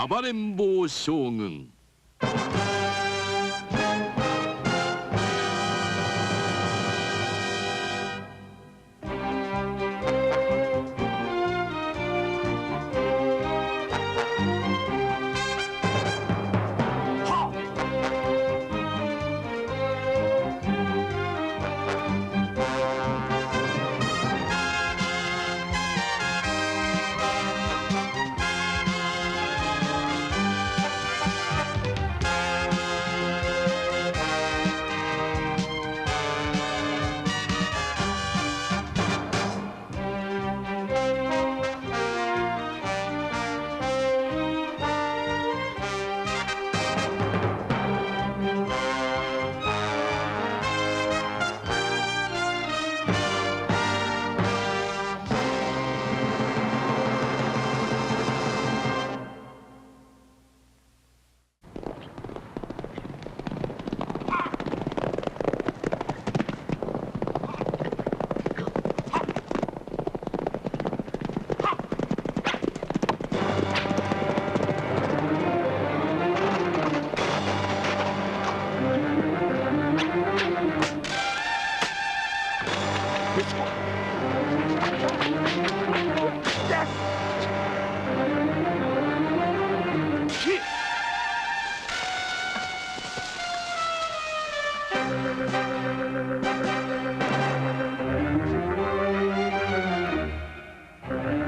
暴れん坊将軍。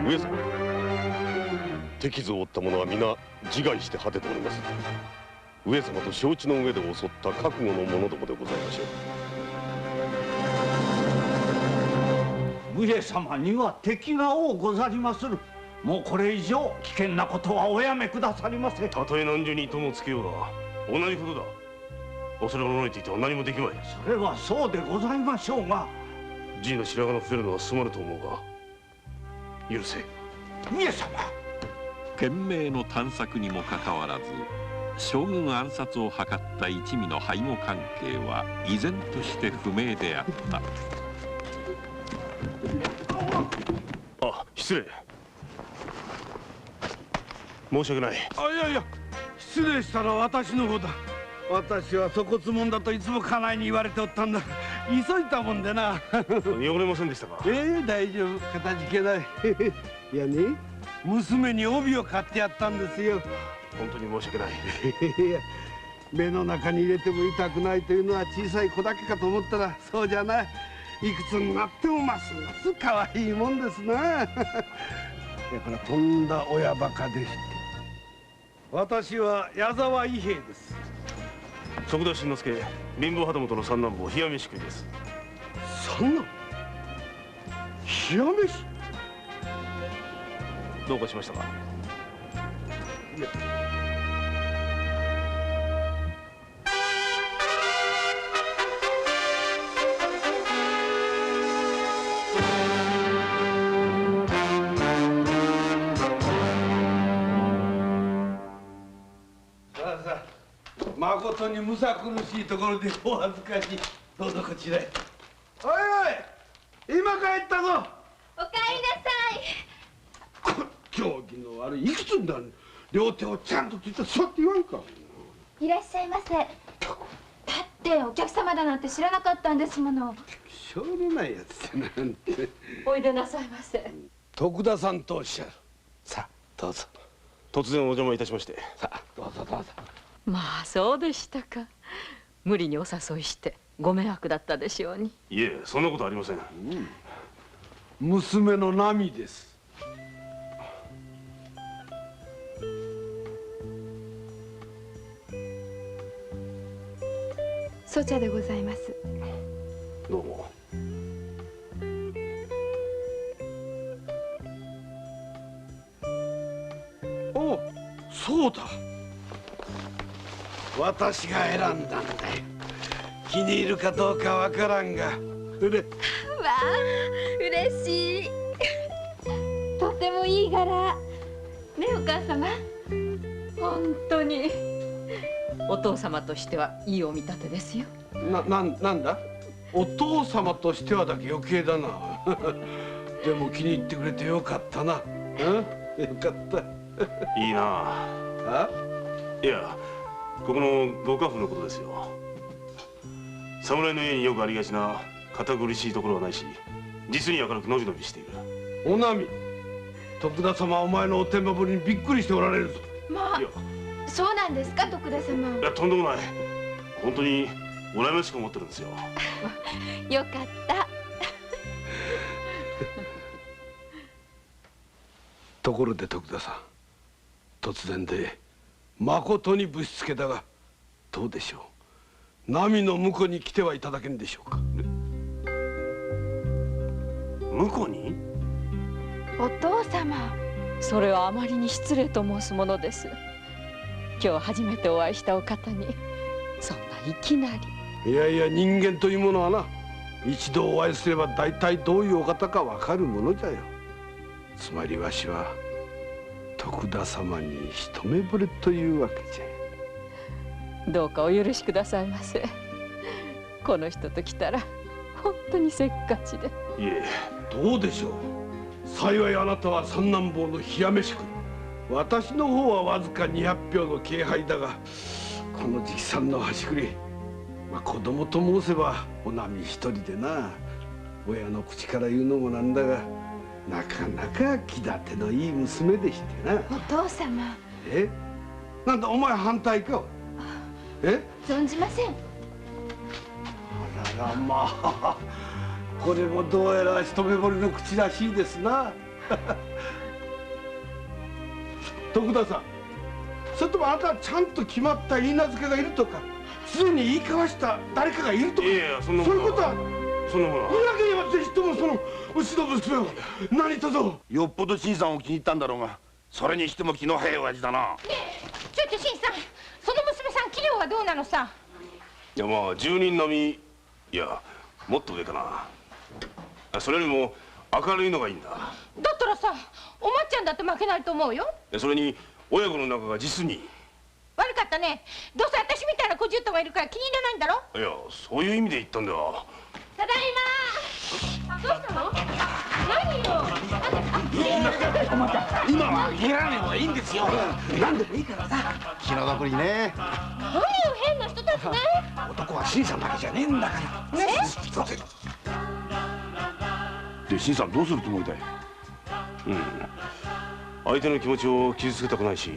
上様、敵図を追った者は皆自害して果てております。上様と承知の上で襲った覚悟の者どもでございましょう。上様には敵が多ござりまする。もうこれ以上危険なことはおやめくださりませ。たとえ何十人ともつけようが同じことだ。恐れおののいていては何もできまい。それはそうでございましょうが、じいの白髪の増えるのはすまぬと思うが許せ。上様、懸命の探索にもかかわらず将軍暗殺を図った一味の背後関係は依然として不明であった。あ、失礼。申し訳ない。いやいや、失礼したら私の方だ。私は粗骨者だといつも家内に言われておったんだ。急いだもんでな。汚れませんでしたか。大丈夫、かたじけない。いやね、娘に帯を買ってやったんですよ。本当に申し訳ない。いや、目の中に入れても痛くないというのは小さい子だけかと思ったらそうじゃない。いくつになってもますます可愛いもんですな。だからとんだ親バカでして。私は矢沢伊兵衛です。徳田新之助、貧乏旗本の三男坊冷や飯食いです。三男？冷や飯？どうかしましたか。いや、まことにむさ苦しいところでお恥ずかしい。どうぞこちらへ。おいおい、今帰ったぞ。おかえりなさい。行儀の悪い。いくつになる。両手をちゃんとついて座って言わんか。いらっしゃいませ。だってお客様だなんて知らなかったんですもの。しょうのないやつなんて。おいでなさいませ。徳田さんとおっしゃる。さあどうぞ。突然お邪魔いたしまして。さあどうぞどうぞ。まあそうでしたか。無理にお誘いしてご迷惑だったでしょうに。いえ、そんなことありません。娘の奈美です。粗茶でございます。どうも。お、そうだ。私が選んだんだよ。気に入るかどうかわからんが。わあ、嬉しい。とてもいい柄。ね、お母様。本当にお父様としてはいいお見立てですよ。なんだ。お父様としてはだけ余計だな。でも気に入ってくれてよかったな。よかった。いいなあ。あ？いや、ここのご家父のことですよ。侍の家によくありがちな堅苦しいところはないし、実に明るくのびのびしている。お波、徳田様はお前のおてんばぶりにびっくりしておられるぞ。まいや、あそうなんですか徳田様。いや、とんでもない。本当に羨ましく思ってるんですよ。よかった。ところで徳田さん、突然でまことにぶしつけだがどうでしょう。波の婿に来てはいただけんでしょうか。婿に？お父様。それはあまりに失礼と申すものです。今日初めてお会いしたお方にそんないきなり。いやいや、人間というものはな、一度お会いすれば大体どういうお方かわかるものじゃよ。つまりわしは徳田様に一目惚れというわけじゃ。どうかお許しくださいませ。この人と来たら本当にせっかちで。いえ。どうでしょう。幸いあなたは三男坊の冷や飯食い、私の方はわずか200票の敬拝だが、この直参の端くり、子供と申せばお波一人でな。親の口から言うのもなんだが、なかなか気立てのいい娘でしてな。お父様。え？なんだお前反対か？え？存じません。あらら、まあこれもどうやら一目惚れの口らしいですな。徳田さん、それともあなたはちゃんと決まった言い名付けがいるとか、すでに言い交わした誰かがいるとか、いやいや、そんなものそういうことはそんなものは。いなければぜひともそのうちの娘を何とぞ。よっぽど新さんを気に入ったんだろうが、それにしても気の早い親父だな。ちょっと新さん、その娘さん器量はどうなのさ。いや、まあ10人並み、いやもっと上かな。それよりも明るいのがいいんだ。だったらさ、おまっちゃんだって負けないと思うよ。それに親子の仲が実に。悪かったね。どうせ私みたいな小じゅっとがいるから気に入らないんだろ。いや、そういう意味で言ったんだよ。ただいま。どうしたの？何よ。今は蹴らねえ方がいいんですよ。何でもいいからさ。気の毒にね。何よ変な人たちね。男は新さんだけじゃねえんだから。ね。で、新さんどうするつもりだい？相手の気持ちを傷つけたくないし、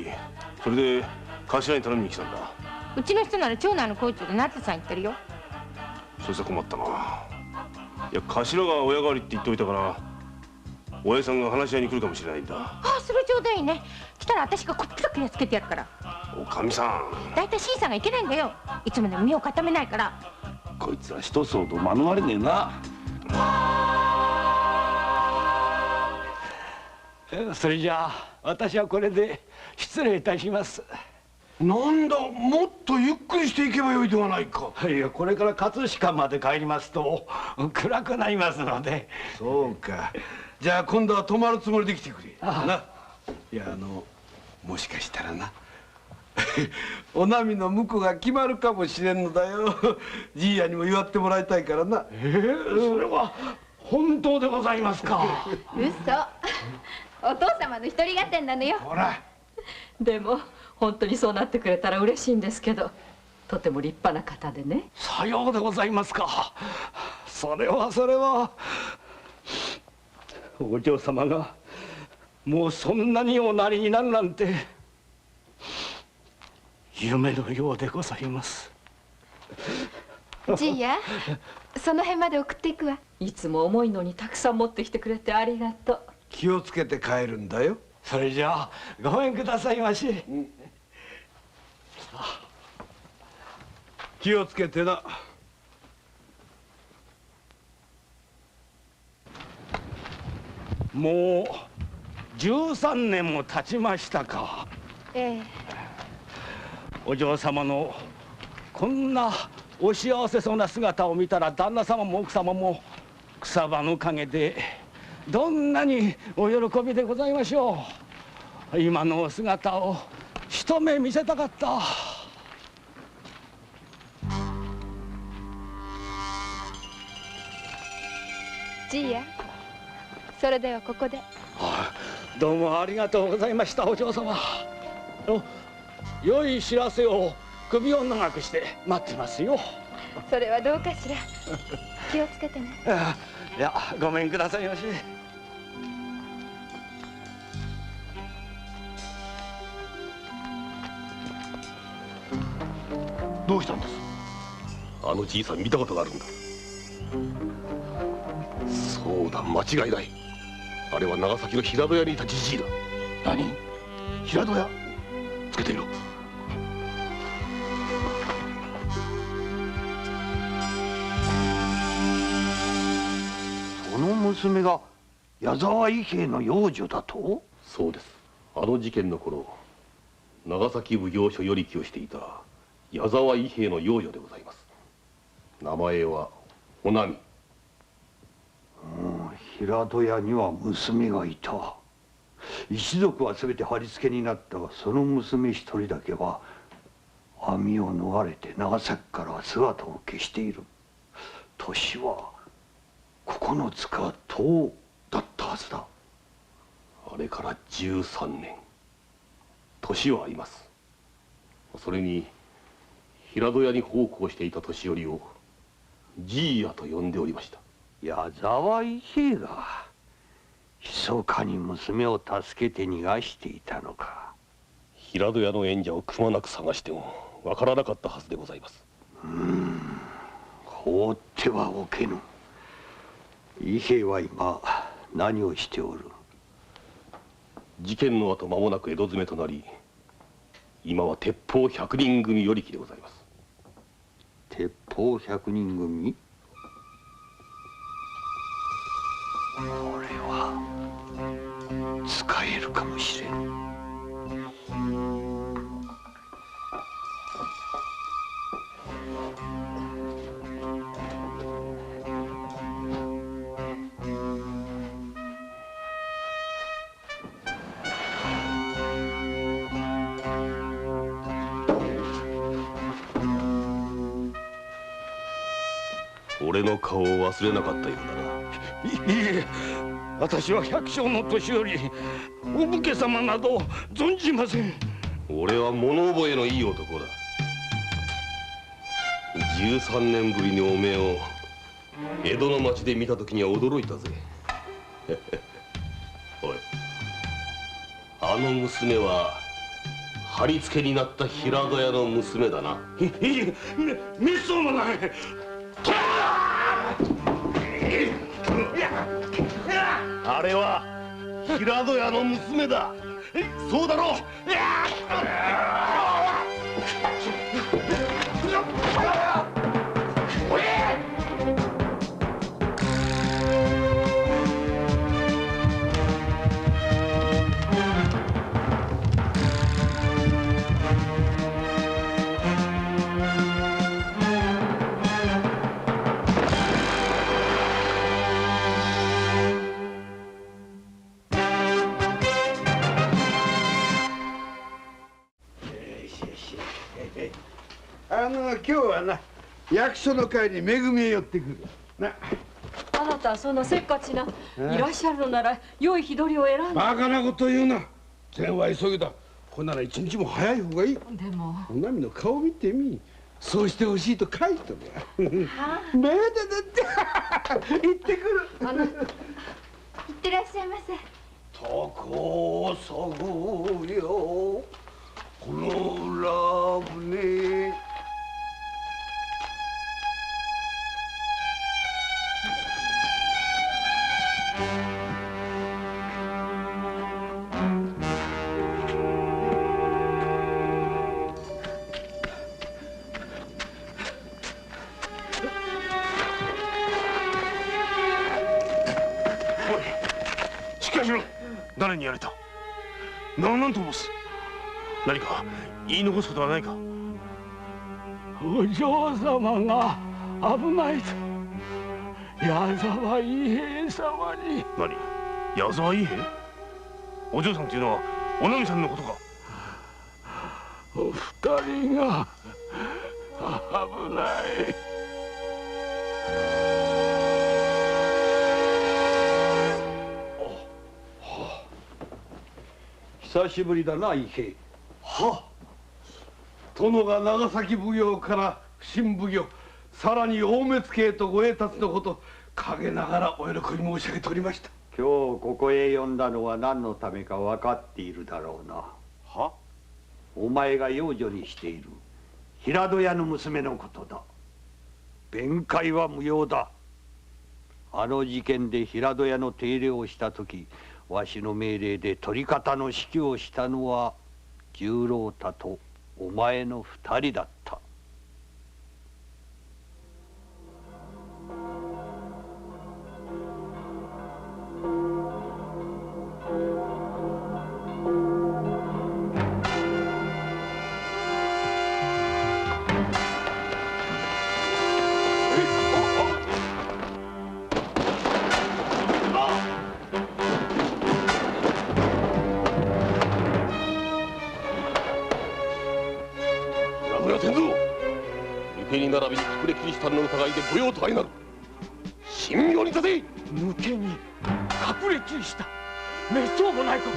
それで頭に頼みに来たんだ。うちの人なら長男の校長で成田さん言ってるよ。そいつは困ったな。いや、頭が親代わりって言っておいたから親父さんが話し合いに来るかもしれないんだ。ああ、それちょうどいいね。来たら私がこっぴどくやっつけてやるから。おかみさん。だいたい新さんがいけないんだよ。いつまでも身を固めないから。こいつは一騒動免れねえな。それじゃあ私はこれで失礼いたします。なんだ、もっとゆっくりしていけばよいではないか。いや、これから葛飾まで帰りますと暗くなりますので。そうか。じゃあ今度は泊まるつもりで来てくれ。な。いや、もしかしたらなお波の婿が決まるかもしれんのだよ。じいやにも祝ってもらいたいからな。それは本当でございますか？嘘。お父様の一人合点なのよ。ほら。でも本当にそうなってくれたら嬉しいんですけど、とても立派な方でね。さようでございますか。それはお嬢様がもうそんなにおなりになるなんて夢のようでございます。じいや、その辺まで送っていくわ。いつも重いのにたくさん持ってきてくれてありがとう。気をつけて帰るんだよ。それじゃあごめんくださいまし。気をつけてな。もう13年も経ちましたか。ええ。お嬢様のこんなお幸せそうな姿を見たら、旦那様も奥様も草葉の陰でどんなにお喜びでございましょう。今のお姿を一目見せたかった。じいや、それではここで。どうもありがとうございました、お嬢様。良い知らせを首を長くして待ってますよ。それはどうかしら。気をつけてね。いや、ごめんくださいまし。どうしたんです？あのじいさん見たことがあるんだ。そうだ、間違いない。あれは長崎の平戸屋にいたじじいだ。何？平戸屋？つけていろ。その娘が矢沢伊兵衛の養女だと？そうです。あの事件の頃、長崎奉行所与力をしていた矢沢伊兵衛の養女でございます。名前はおなみ。平戸屋には娘がいた。一族はすべて貼り付けになったが、その娘一人だけは網を逃れて長崎からは姿を消している。年は9つか10だったはずだ。あれから13年。年はあります。それに平戸屋に奉公していた年寄りをじいやと呼んでおりました。矢沢伊兵衛が密かに娘を助けて逃がしていたのか。平戸屋の縁者をくまなく探してもわからなかったはずでございます。放ってはおけぬ。伊兵衛は今何をしておる？事件の後間もなく江戸詰めとなり、今は鉄砲100人組与力でございます。鉄砲100人組？これは使えるかもしれん。俺の顔を忘れなかったようだな。いえ、私は百姓の年寄り、お武家様など存じません。俺は物覚えのいい男だ。13年ぶりにおめえを江戸の町で見た時には驚いたぜ。おい、あの娘は貼り付けになった平戸屋の娘だな。いえ、めっそうもない。あれは平戸屋の娘だ。そうだろう。今日はな、役所の会にめぐみへ寄ってくるな。あなたそんなせっかちな、いらっしゃるのなら良い日取りを選んで。バカなこと言うな。善は急ぎだ。こんなら一日も早い方がいい。でもおなみの顔見てみ。そうしてほしいと書いとる。めでてって行ってくる。行ってらっしゃいませ。高砂よこの浦船。誰に言われた？何と申す？何か言い残すことはないか？お嬢様が危ないと矢沢伊兵衛様に。何？矢沢伊兵衛？お嬢さんというのはおなみさんのことか？お二人が危ない。久しぶりだな伊兵衛。はっ、殿が長崎奉行から普請奉行、さらに大目付へとご栄達のこと、陰ながらお喜び申し上げておりました。今日ここへ呼んだのは何のためか分かっているだろうな。は？お前が養女にしている平戸屋の娘のことだ。弁解は無用だ。あの事件で平戸屋の手入れをした時、わしの命令で取り方の指揮をしたのは十郎太とお前の二人だった。並びに隠れキリシタンの疑いで御用と相なる。神妙に立て。抜けに隠れキリシタン、めっそうもないこ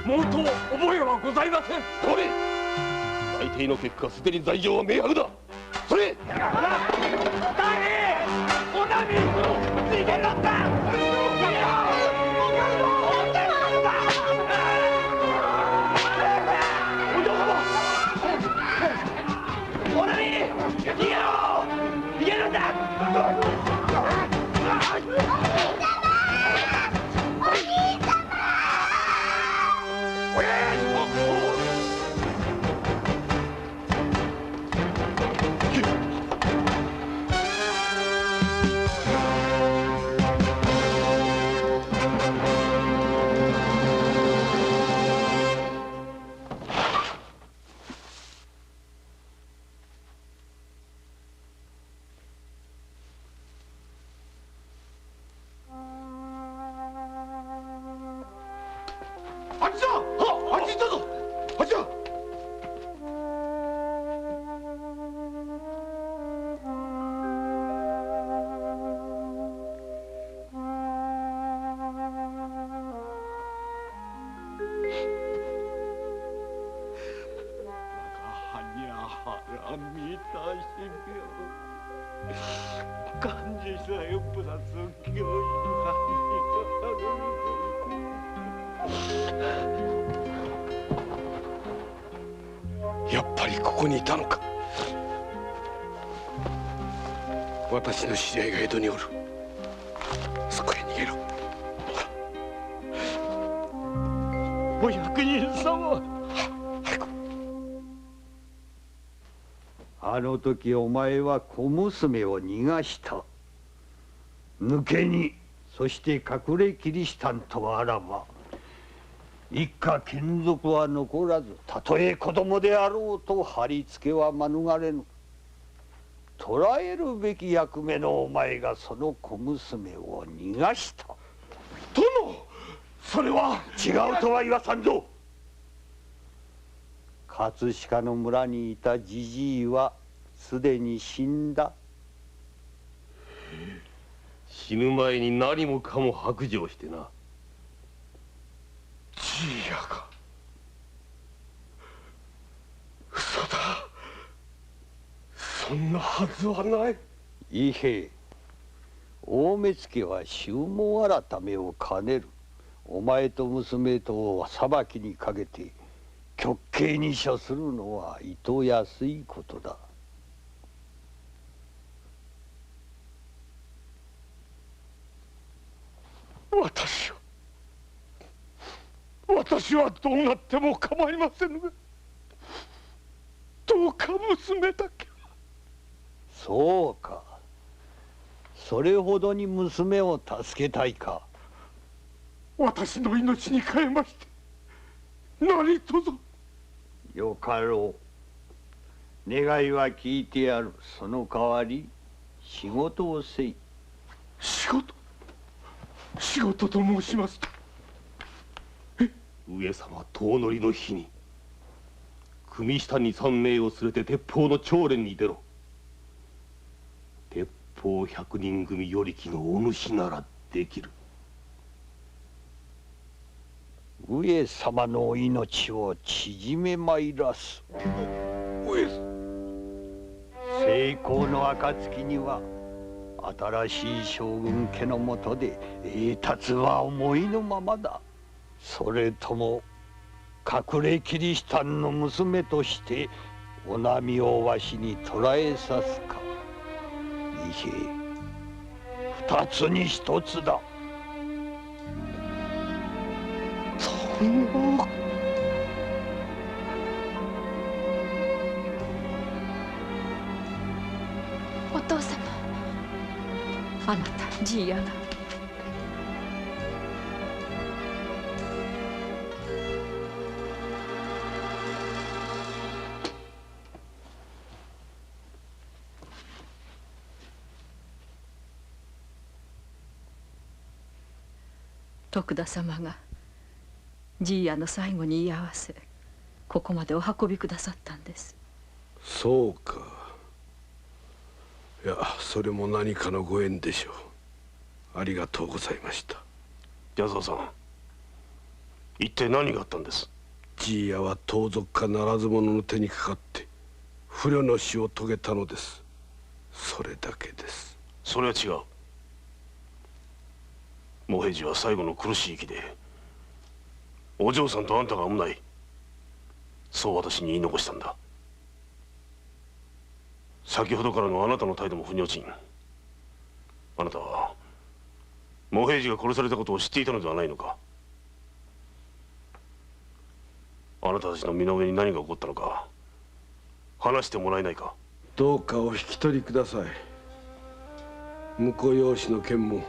と、毛頭覚えはございません。どれ。内定の結果、すでに罪状は明白だ。それ。おなみ逃げろった。やっぱりここにいたのか。私の知り合いが江戸におる。そこへ逃げろ。お役人様。あの時お前は小娘を逃がした。抜けに、そして隠れキリシタンとあらば一家眷属は残らず、たとえ子供であろうと貼り付けは免れぬ。捕らえるべき役目のお前がその小娘を逃がした。殿、それは。違うとは言わさんぞ。葛飾の村にいたじじいはすでに死んだ。死ぬ前に何もかも白状してな。じいやが。嘘だ。そんなはずはない。伊兵衛、大目付は宗門改めを兼ねる。お前と娘とを裁きにかけて極刑に処するのはいとやすいことだ。私はどうなっても構いませぬが、どうか娘だけは。そうか。それほどに娘を助けたいか。私の命に代えまして何とぞ。よかろう。願いは聞いてやる。その代わり仕事をせい。仕事と申しますと。上様遠乗りの日に組下に3名を連れて鉄砲の長練に出ろ。鉄砲100人組与力のお主ならできる。上様のお命を縮めまいらす。上様。成功の暁には新しい将軍家のもとで栄達は思いのままだ。それとも隠れキリシタンの娘としてお波をわしに捕らえさすか。いえ、二つに一つだ。お父様。あなたじいやが徳田様がじいやの最後に居合わせ、ここまでお運びくださったんです。そうか。いや、それも何かのご縁でしょう。ありがとうございました。矢沢さん、一体何があったんです？じいやは盗賊かならず者の手にかかって不慮の死を遂げたのです。それだけです。それは違う。茂平寺は最後の苦しい息でお嬢さんとあんたが危ない、そう私に言い残したんだ。先ほどからのあなたの態度も腑に落ちん。あなたは茂平寺が殺されたことを知っていたのではないのか。あなたたちの身の上に何が起こったのか話してもらえないか。どうかお引き取りください。婿養子の件も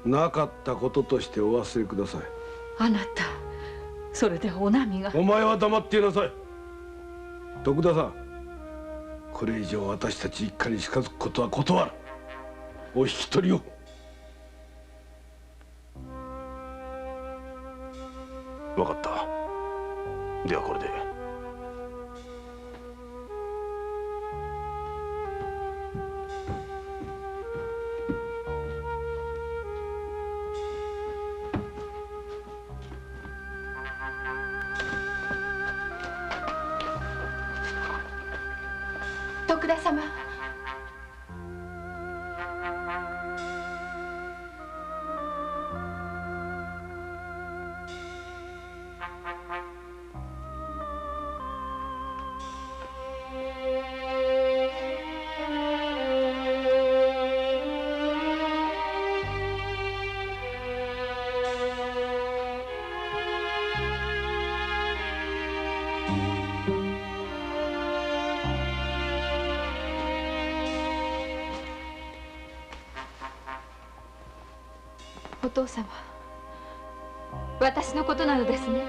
なかったこととしてお忘れください。あなた、それでお波が。お前は黙っていなさい。徳田さん、これ以上私たち一家に近づくことは断る。お引き取りを。分かった。ではこれで。徳田様。お父様、私のことなのですね。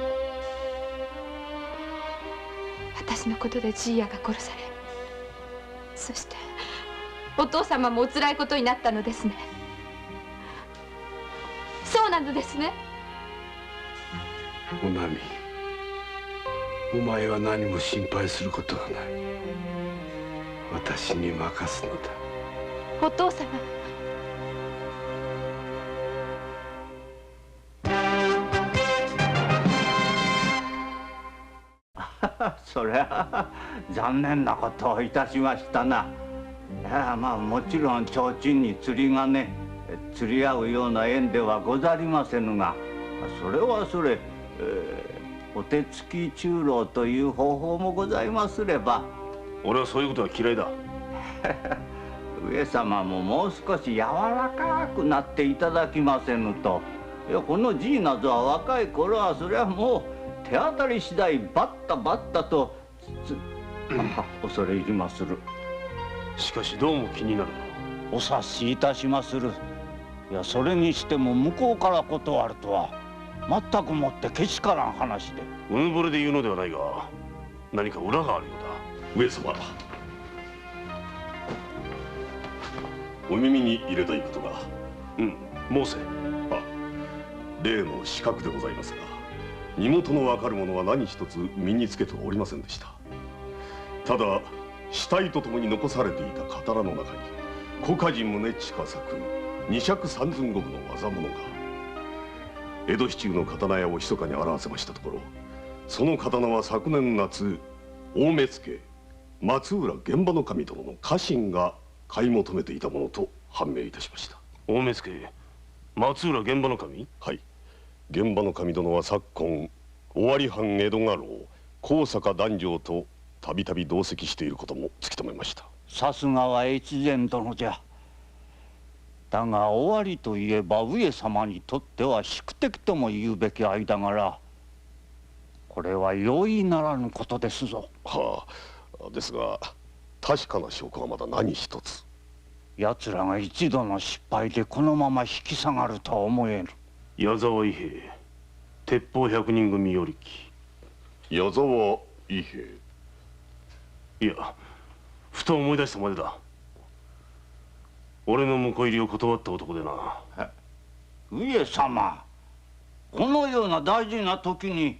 私のことでじいやが殺され、そしてお父様もおつらいことになったのですね。そうなのですね。お波、お前は何も心配することはない。私に任すのだ。お父様。そりゃ残念なことをいたしましたな。いや、まあもちろん提灯に釣り鐘釣り合うような縁ではござりませぬが、それはそれ、お手つき中臈という方法もございますれば。俺はそういうことは嫌いだ。上様ももう少し柔らかくなっていただきませぬと。いや、このじいなどは若い頃はそりゃもう手当たり次第バッタバッタと恐れ入りまする。しかしどうも気になる。お察しいたしまする。いや、それにしても向こうから断るとは全くもってけしからん話で。うぬぼれで言うのではないが、何か裏があるようだ。上様、お耳に入れたいことが。申せ。例の刺客でございますが、身元のわかるものは何一つ身につけておりませんでした。ただ死体とともに残されていた刀の中に小梶宗近作二尺三寸五分の技物が。江戸市中の刀屋を密かに洗わせましたところ、その刀は昨年夏大目付松浦現場の神殿の家臣が買い求めていたものと判明いたしました。大目付松浦現場の神。はい、現場の神殿は昨今尾張藩江戸家老高坂檀上とたびたび同席していることも突き止めました。さすがは越前殿じゃ。だが尾張といえば上様にとっては宿敵とも言うべき間柄。これは容易ならぬことですぞ。はあ、ですが確かな証拠はまだ何一つ。奴らが一度の失敗でこのまま引き下がるとは思えぬ。矢沢伊兵衛鉄砲100人組与力。矢沢伊兵衛。いや、ふと思い出したまでだ。俺の婿入りを断った男でな。上様、このような大事な時に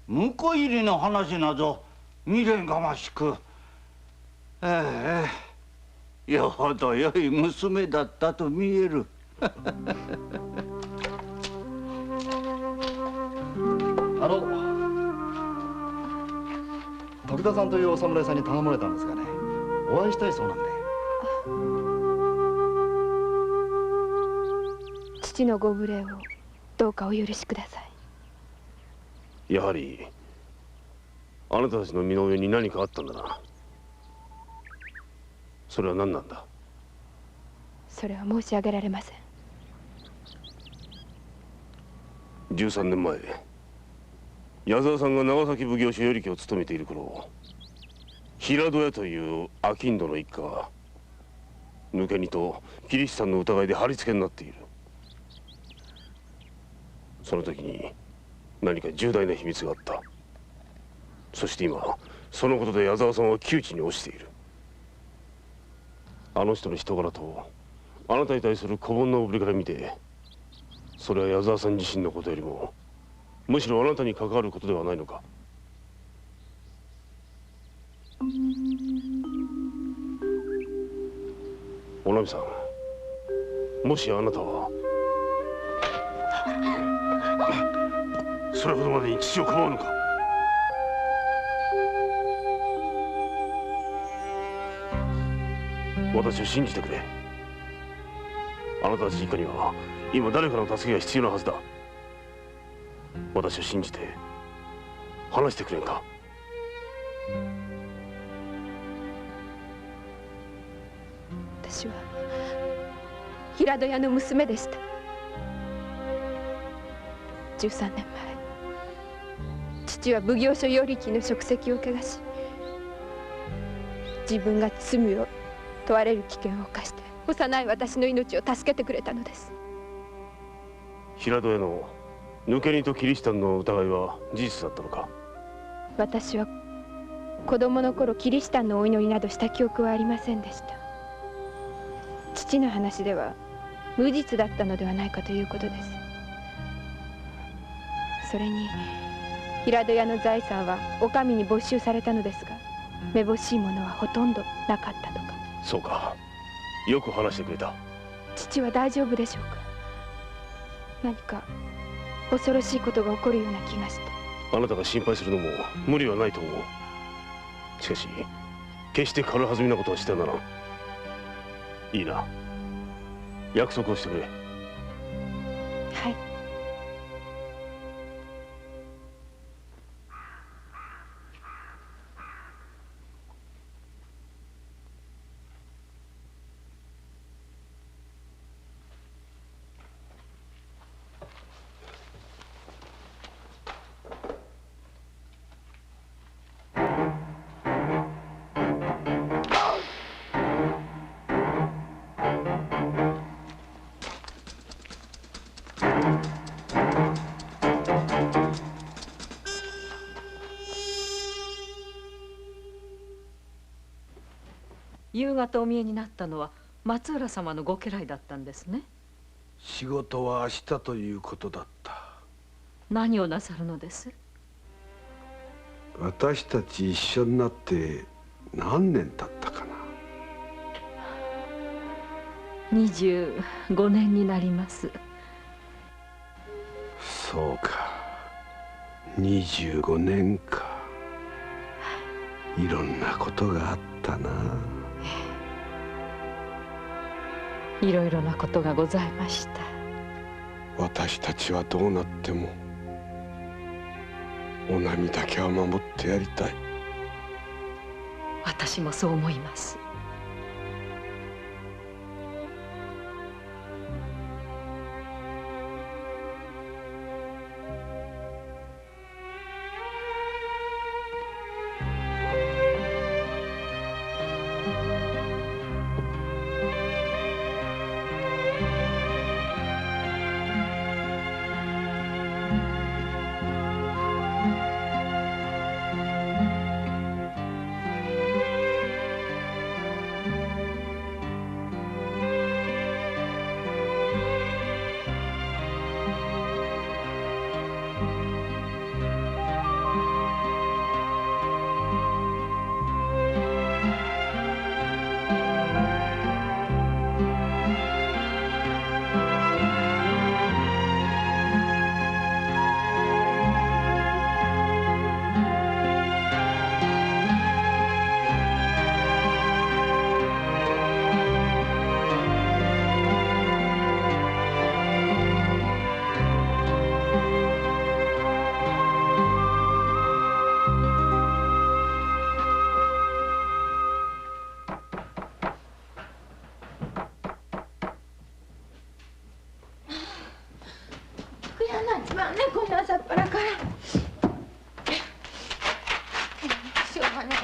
婿入りの話など未練がましく。よほど良い娘だったと見える。徳田さんというお侍さんに頼まれたんですがね、お会いしたいそうなんで。父のご無礼をどうかお許しください。やはりあなたたちの身の上に何かあったんだな。それは何なんだ。それは申し上げられません。13年前矢沢さんが長崎奉行所与力を務めている頃、平戸屋という商人の一家が抜け荷とキリシタンの疑いで貼り付けになっている。その時に何か重大な秘密があった。そして今そのことで矢沢さんは窮地に落ちている。あの人の人柄とあなたに対する子煩悩ぶりから見て、それは矢沢さん自身のことよりもむしろあなたに関わることではないのか。おなみさん、もしあなたはそれほどまでに父をかばうのか。私を信じてくれ。あなたたち一家には今誰かの助けが必要なはずだ。私を信じて話してくれんか。私は平戸屋の娘でした。13年前、父は奉行所与力の職責を汚し、自分が罪を問われる危険を冒して幼い私の命を助けてくれたのです。平戸屋の抜け荷とキリシタンの疑いは事実だったのか。私は子供の頃キリシタンのお祈りなどした記憶はありませんでした。父の話では無実だったのではないかということです。それに平戸屋の財産はお上に没収されたのですが、めぼしいものはほとんどなかったとか。そうか、よく話してくれた。父は大丈夫でしょうか。何か恐ろしいことが起こるような気がして。あなたが心配するのも無理はないと思う。しかし決して軽はずみなことはしてはならん。いいな、約束をしてくれ。はい。夕方お見えになったのは松浦様のご家来だったんですね。仕事は明日ということだった。何をなさるのです？私たち一緒になって何年経ったかな。25年になります。そうか、25年か。いろんなことがあったな。いろいろなことがございました。私たちはどうなってもお波だけは守ってやりたい。私もそう思います。こんな朝っぱらから。しょうがない。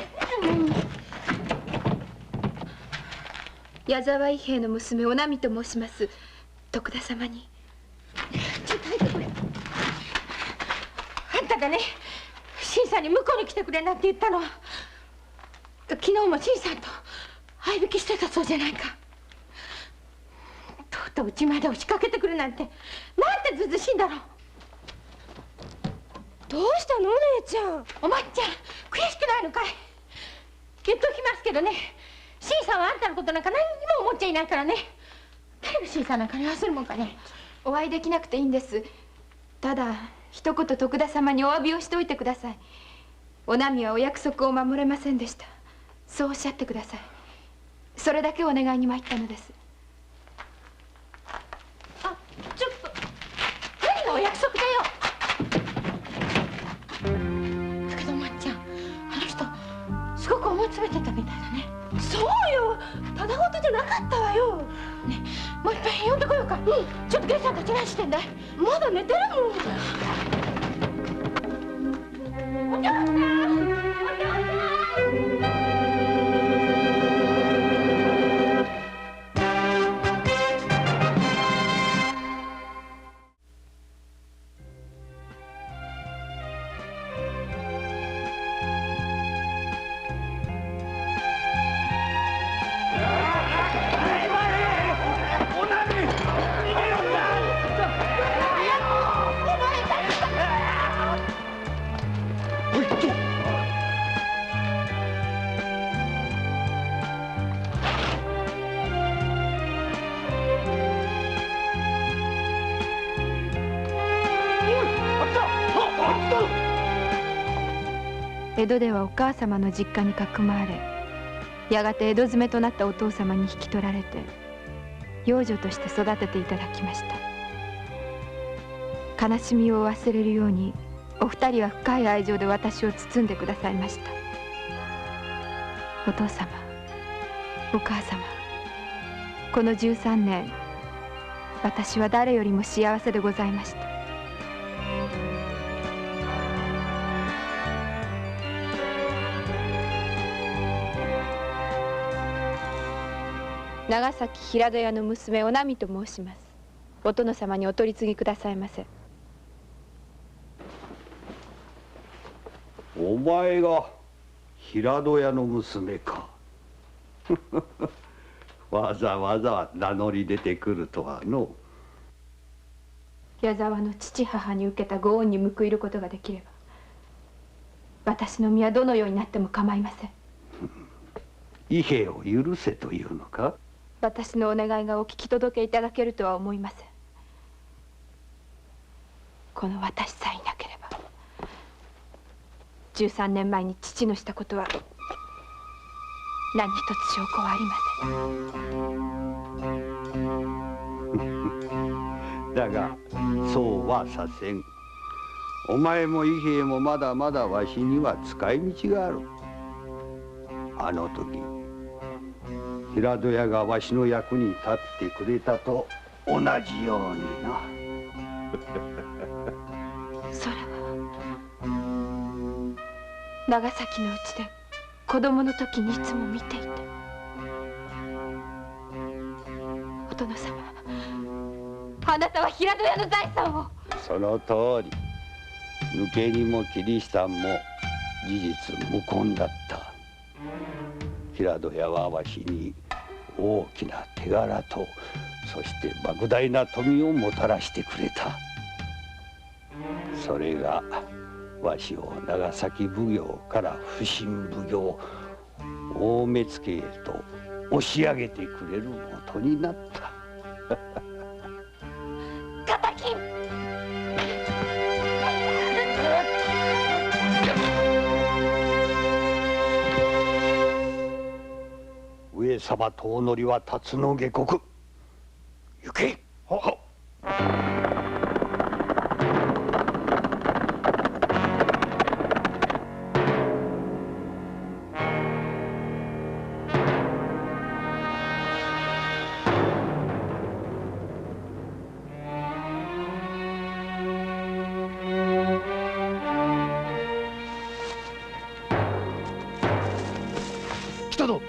矢沢伊兵衛の娘お波と申します。徳田様に。ちょっと入ってくれ。あんたがね、新さんに向こうに来てくれなんて言ったのは、昨日も新さんと相引きしてたそうじゃないか。とうとううちまで押しかけてくるなんて、なんてずうずうしいんだろう。どうしたのお姉ちゃん。おまっちゃん、悔しくないのかい。言っときますけどね、新さんはあんたのことなんか何にも思っちゃいないからね。誰が新さんなんかに合わせるもんかね。お会いできなくていいんです。ただ一言徳田様にお詫びをしておいてください。お波はお約束を守れませんでした。そうおっしゃってください。それだけお願いに参ったのです。あ、ちょっと何がお約束だよ。だけどまっちゃん、あの人すごく思い詰めてたみたいだね。そうよ、ただごとじゃなかったわよ。ね、もう一杯呼んでこようか。ちょっとゲイさんたち何してんだい。まだ寝てるもん。お嬢さん、お嬢さん。江戸ではお母様の実家にかくまわれ、やがて江戸詰めとなったお父様に引き取られて養女として育てていただきました。悲しみを忘れるようにお二人は深い愛情で私を包んでくださいました。お父様、お母様、この13年私は誰よりも幸せでございました。長崎平戸屋の娘お波と申します。お殿様にお取り次ぎくださいませ。お前が平戸屋の娘か。わざわざ名乗り出てくるとはの。矢沢の父母に受けたご恩に報いることができれば、私の身はどのようになっても構いません。伊兵衛を許せというのか。私のお願いがお聞き届けいただけるとは思いません。この私さえいなければ、13年前に父のしたことは何一つ証拠はありません。だがそうはさせん。お前も伊兵衛もまだまだわしには使い道がある。あの時平戸屋がわしの役に立ってくれたと同じようにな。それは長崎のうちで子供の時にいつも見ていて、お殿様、あなたは平戸屋の財産を。その通り。抜け荷もキリシタンも事実無根だった。平戸屋はわしに大きな手柄と、そして莫大な富をもたらしてくれた。それがわしを長崎奉行から普請奉行大目付へと押し上げてくれることになった。敵！上様とおのりは辰の下刻。行け。来たぞ。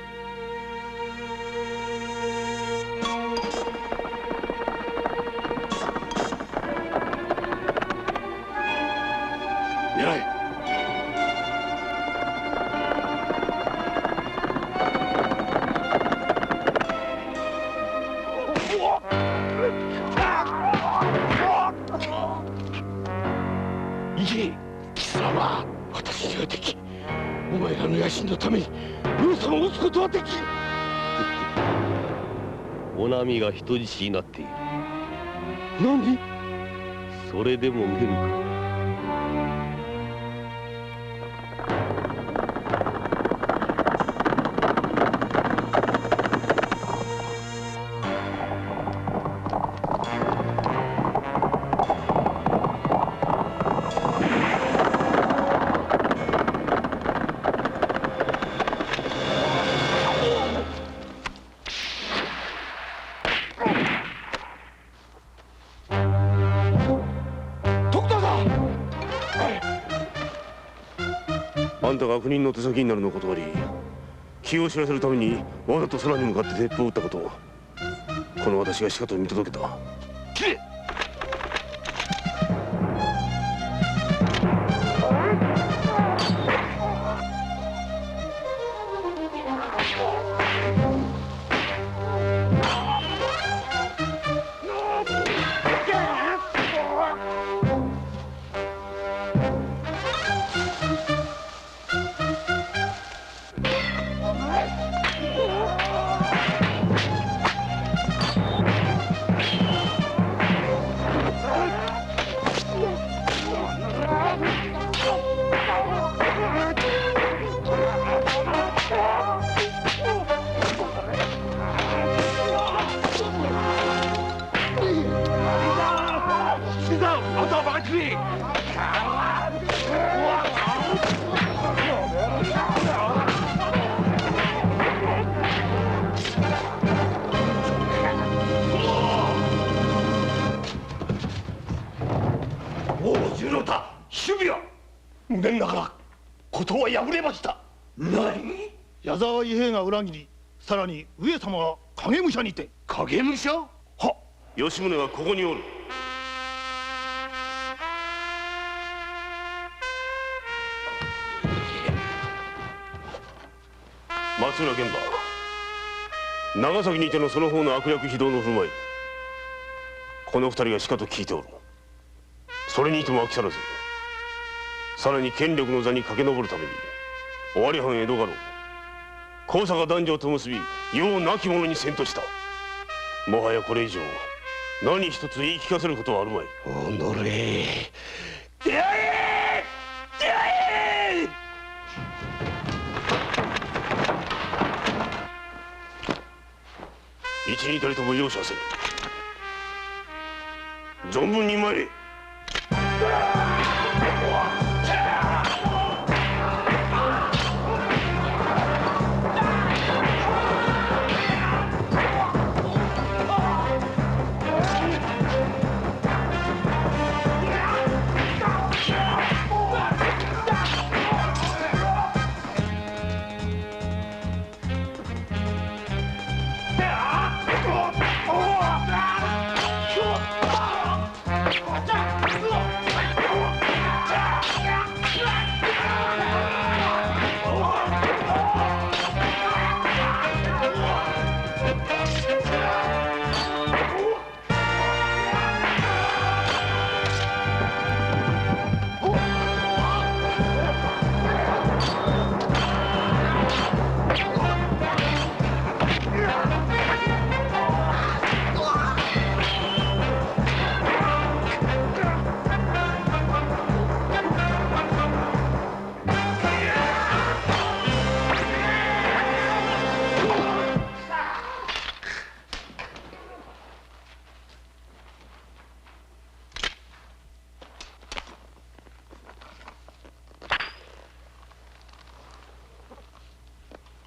狙え。いけ、貴様、私が敵。お前らの野心のために上様を撃つことはできん。お波が人質になっている。何？それでも受けるか。あんたが悪人の手先になるのを断り、気を知らせるためにわざと空に向かって鉄砲を撃ったことを、この私がしかと見届けた。斬れ！念ながら事は破れました。何？矢沢伊兵衛が裏切り、さらに上様は影武者にて。影武者？はっ。吉宗はここにおる。松浦玄馬、長崎にいてのその方の悪略非道の振る舞い、この二人がしかと聞いておる。それにいても飽き足らず、さらに権力の座に駆け上るために尾張藩江戸家老高坂男女と結び世を亡き者にせんとした。もはやこれ以上何一つ言い聞かせることはあるまい。おのれ、出会え！出会え！一人たりとも容赦せぬ。存分に参れ。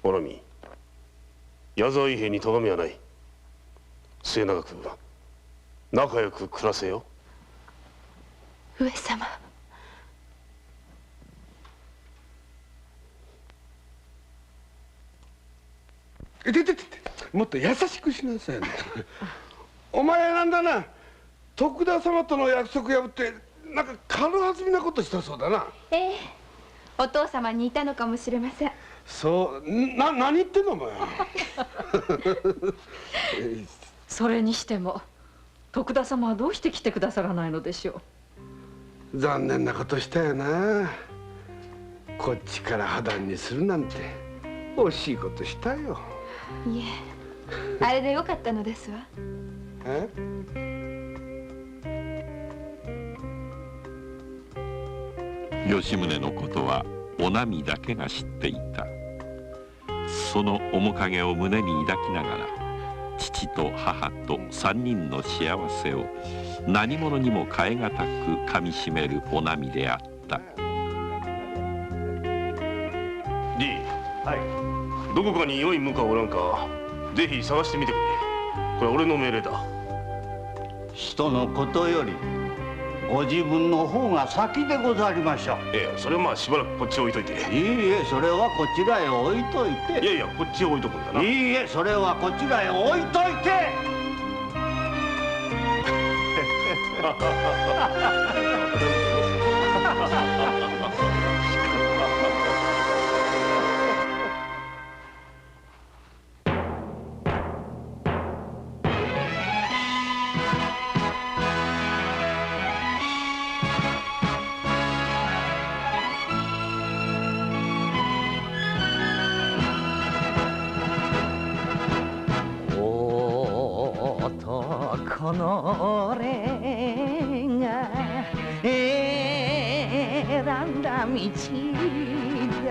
おらみ、矢沢伊兵衛に咎めはない。末永く仲良く暮らせよ。上様。もっと優しくしなさいね。お前なんだな、徳田様との約束破ってなんか軽はずみなことしたそうだな。ええ、お父様にいたのかもしれません。そう、何言ってんのお前。それにしても徳田様はどうして来てくださらないのでしょう。残念なことしたよな。こっちから破談にするなんて惜しいことしたよ。いえ、あれでよかったのですわ。え？吉宗のことはお波だけが知っていた。その面影を胸に抱きながら、父と母と三人の幸せを何者にも代え難くかみしめるお波であった。D、はい、どこかに良い無かおらんか、ぜひ探してみてくれ。これは俺の命令だ。人のことよりご自分の方が先でござりましょう。ええ、それはまあしばらくこっち置いといて。いいえ、それはこちらへ置いといて。いやいや、こっちへ置いとくんだな。いいえ、それはこちらへ置いといて。この俺が選んだ道だ。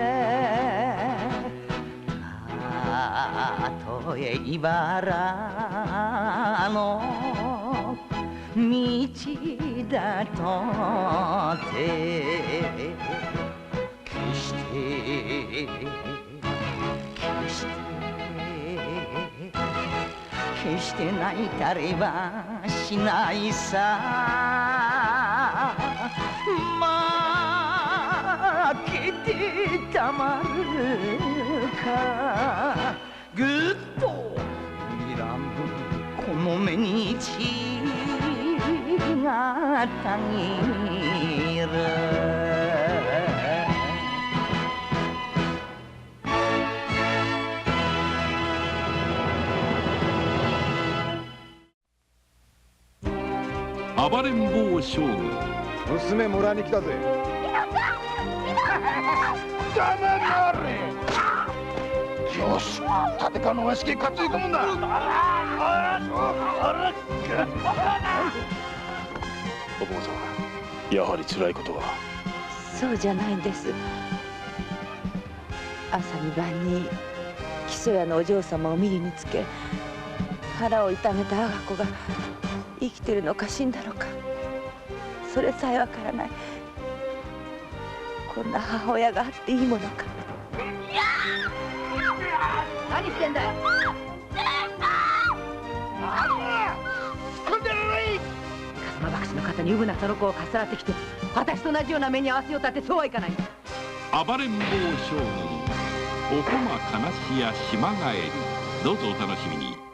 たとえ茨の道だとて決して泣いたりはしないさ。負けてたまるか。ぐっと睨むこの目に血がたぎる。暴れん坊将軍、娘もらいに来たぜ。黙れ。よし、立川の屋敷へ担い込むんだ。お坊さん、やはり辛いことは。そうじゃないんです。朝に晩に木曽屋のお嬢様を見るにつけ、腹を痛めた我が子が生きてるのか死んだのか、それさえわからない。こんな母親があっていいものか。何してんだよ。笠間博士の方にウブなその子をかっさらってきて、私と同じような目に合わせようたってそうはいかない。暴れん坊将軍おこまかなしや島帰り、どうぞお楽しみに。